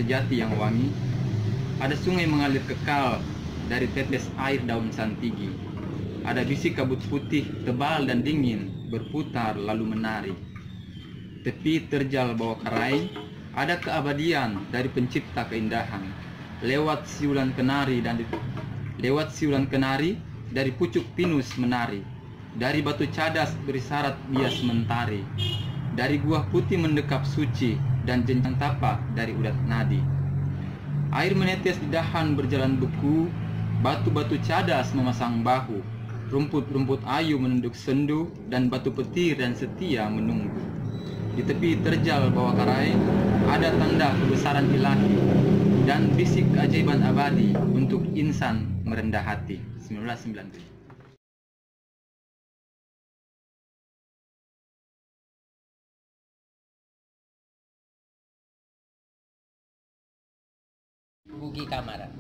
jati yang wangi. Ada sungai mengalir kekal dari tetes air daun santigi. Ada bisik kabut putih tebal dan dingin berputar lalu menari. Tepi terjal bawah karai, ada keabadian dari pencipta keindahan. Lewat siulan kenari dari pucuk pinus menari. Dari batu cadas berisarat bias mentari. Dari gua putih mendekap suci dan jenjang tapak dari udat nadi. Air menetes di dahan berjalan beku, batu-batu cadas memasang bahu, rumput-rumput ayu menunduk sendu, dan batu petir dan setia menunggu. Di tepi terjal bawah karai, ada tanda kebesaran ilahi dan bisik keajaiban abadi untuk insan merendah hati. 1997. Bugi Kamara.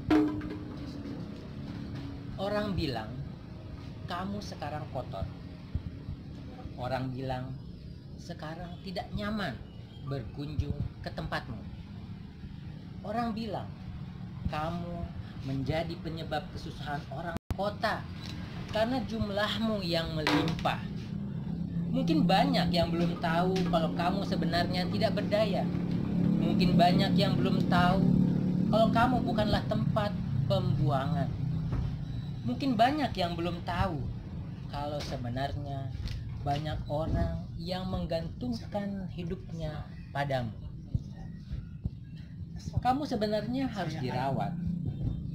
Orang bilang kamu sekarang kotor. Orang bilang sekarang tidak nyaman berkunjung ke tempatmu. Orang bilang kamu menjadi penyebab kesusahan orang kota karena jumlahmu yang melimpah. Mungkin banyak yang belum tahu kalau kamu sebenarnya tidak berdaya. Mungkin banyak yang belum tahu kalau kamu bukanlah tempat pembuangan. Mungkin banyak yang belum tahu kalau sebenarnya banyak orang yang menggantungkan hidupnya padamu. Kamu sebenarnya harus dirawat,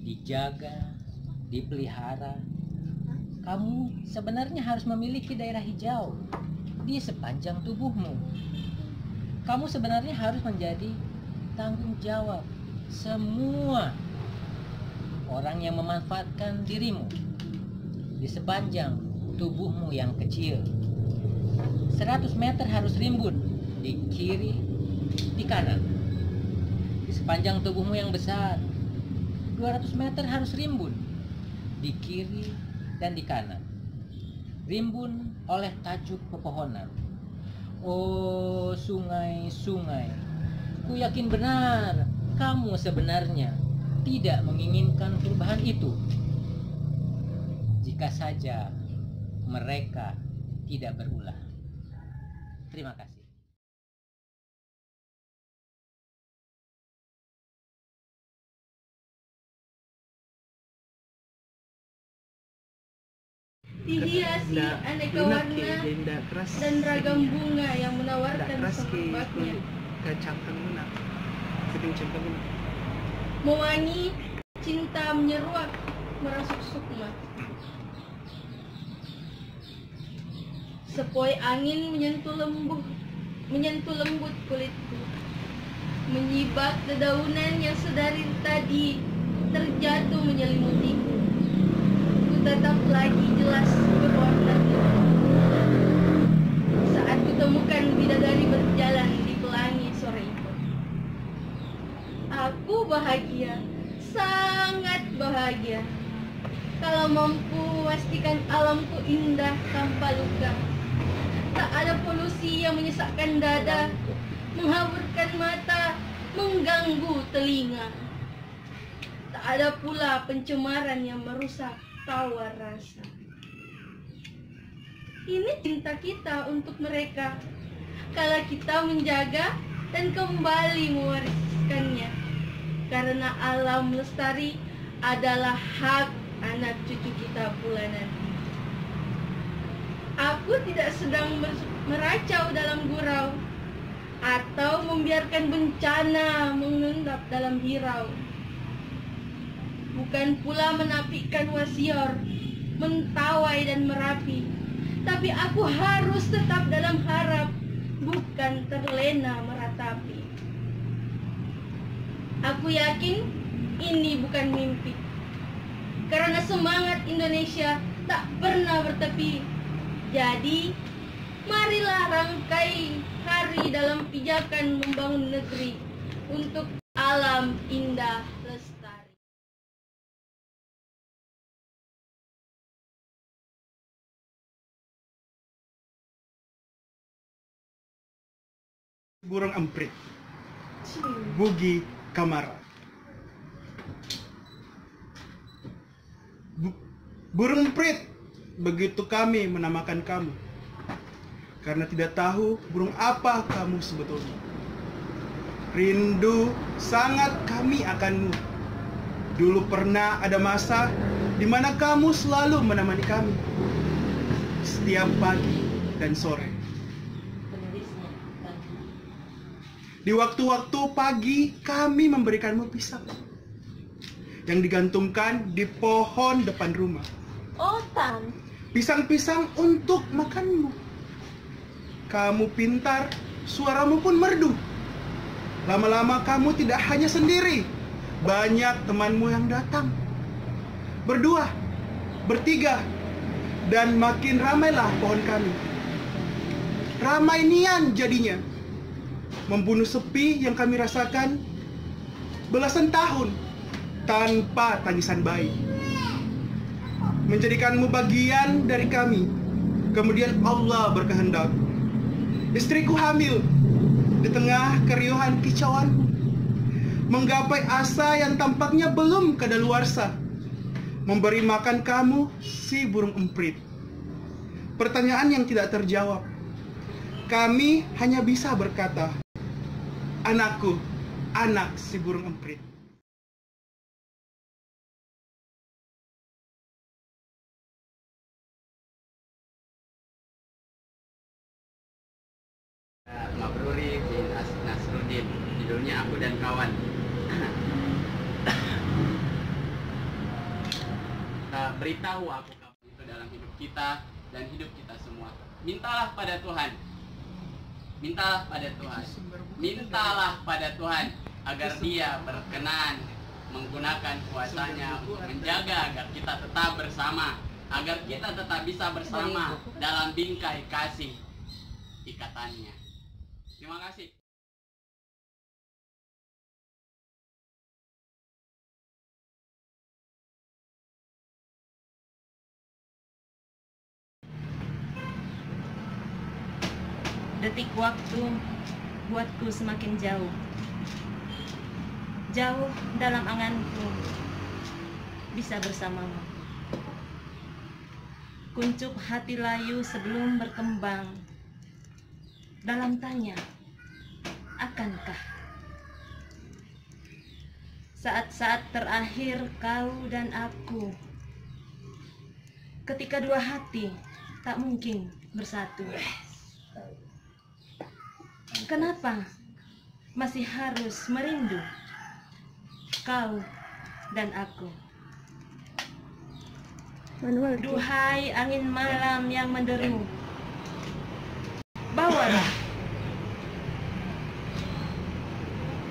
dijaga, dipelihara. Kamu sebenarnya harus memiliki daerah hijau di sepanjang tubuhmu. Kamu sebenarnya harus menjadi tanggung jawab semua orang yang memanfaatkan dirimu di sepanjang tubuhmu yang kecil. 100 meter harus rimbun di kiri, di kanan. Di sepanjang tubuhmu yang besar, 200 meter harus rimbun di kiri dan di kanan. Rimbun oleh tajuk pepohonan. Oh sungai-sungai, ku yakin benar kamu sebenarnya tidak menginginkan perubahan itu. Jika saja mereka tidak berulah. Terima kasih. Dihiasi aneka warna dan ragam bunga yang menawarkan sempatnya. Mewangi, cinta menyeruak, merasuk sukma. Sepoi angin menyentuh lembut kulitku, menyibak dedaunan yang sedari tadi terjatuh menyelimutiku. Ku tetap lagi jelas berwarna biru saat kutemukan bidadari berjalan di pelangi sore itu. Aku bahagia, sangat bahagia, kalau mampu memastikan alamku indah tanpa luka. Tak ada polusi yang menyesakkan dada, menghaburkan mata, mengganggu telinga. Tak ada pula pencemaran yang merusak tawar rasa. Ini cinta kita untuk mereka, kalau kita menjaga dan kembali mewariskannya. Karena alam lestari adalah hak anak cucu kita pula nanti. Aku tidak sedang meracau dalam gurau atau membiarkan bencana mengendap dalam hirau. Bukan pula menapikan wasior, mentawai dan merapi. Tapi aku harus tetap dalam harap, bukan terlena meratapi. Aku yakin ini bukan mimpi, karena semangat Indonesia tak pernah bertepi. Jadi, marilah rangkai hari dalam pijakan membangun negeri untuk alam indah lestari. Burung emprit, bugi Kamara. Burung emprit, begitu kami menamakan kamu. Karena tidak tahu burung apa kamu sebetulnya. Rindu sangat kami akanmu. Dulu pernah ada masa di mana kamu selalu menemani kami setiap pagi dan sore. Di waktu-waktu pagi kami memberikanmu pisang yang digantungkan di pohon depan rumah. Oh, Tan. Pisang-pisang untuk makanmu. Kamu pintar, suaramu pun merdu. Lama-lama kamu tidak hanya sendiri, banyak temanmu yang datang. Berdua, bertiga, dan makin ramailah pohon kami. Ramai nian jadinya, membunuh sepi yang kami rasakan belasan tahun tanpa tangisan bayi. Menjadikanmu bagian dari kami. Kemudian Allah berkehendak, istriku hamil di tengah keriuhan kicauanmu, menggapai asa yang tampaknya belum kadaluarsa, memberi makan kamu si burung emprit. Pertanyaan yang tidak terjawab. Kami hanya bisa berkata, anakku, anak si burung emprit. Mabruri bin Nasruddin, judulnya Aku dan Kawan. Beritahu aku kamu itu dalam hidup kita dan hidup kita semua. Mintalah pada Tuhan. Mintalah pada Tuhan. Mintalah pada Tuhan agar Dia berkenan menggunakan kuasanya untuk menjaga agar kita tetap bersama, agar kita tetap bisa bersama dalam bingkai kasih ikatannya. Terima kasih. Detik waktu buatku semakin jauh. Jauh dalam anganku bisa bersamamu. Kuncup hati layu sebelum berkembang. Dalam tanya, akankah saat-saat terakhir kau dan aku, ketika dua hati tak mungkin bersatu? Kenapa masih harus merindu kau dan aku? Duhai angin malam yang menderu, bawalah,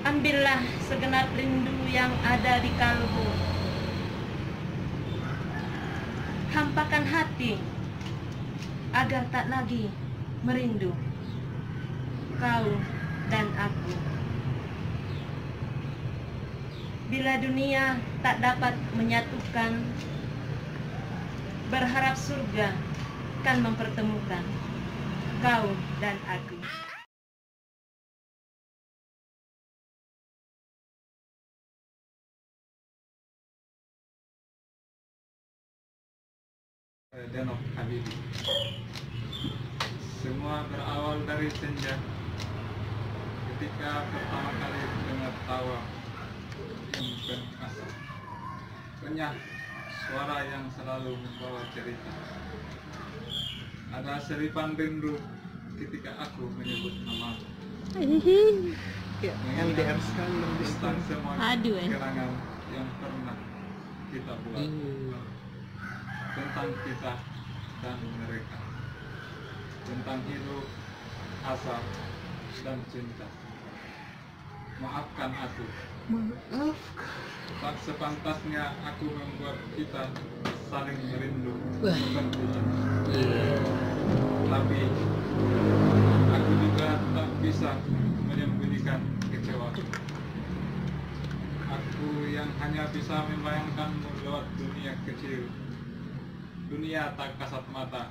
ambillah segenap rindu yang ada di kalbu. Hampakan hati agar tak lagi merindu kau dan aku. Bila dunia tak dapat menyatukan, berharap surga kan mempertemukan kau dan aku. Danok Habibi. Semua berawal dari senja, ketika pertama kali dengar tawa yang penuh asa, renyah suara yang selalu membawa cerita. Ada seripan rindu ketika aku menyebut namamu. LDR sekali Tentang semua Aduh, kenangan yang pernah kita buat, tentang kita dan mereka, tentang hidup, asa, dan cinta. Maafkan aku. Tak sepantasnya aku membuat kita saling merindu seperti ini. Tapi aku juga tak bisa menyembunyikan kecewaku. Aku yang hanya bisa membayangkanmu lewat dunia kecil, dunia tak kasat mata.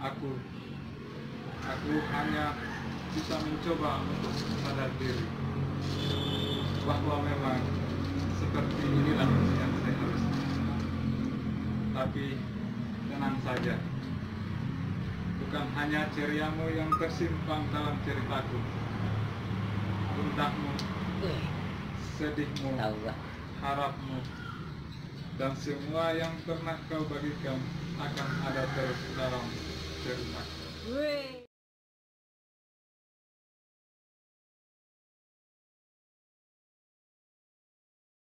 Aku hanya bisa mencoba untuk sadar diri. bahwa memang seperti inilah yang saya harus. Tapi tenang saja, bukan hanya ceriamu yang tersimpan dalam ceritaku, gundamu, sedihmu, harapmu, dan semua yang pernah kau bagikan akan ada terus dalam ceritaku.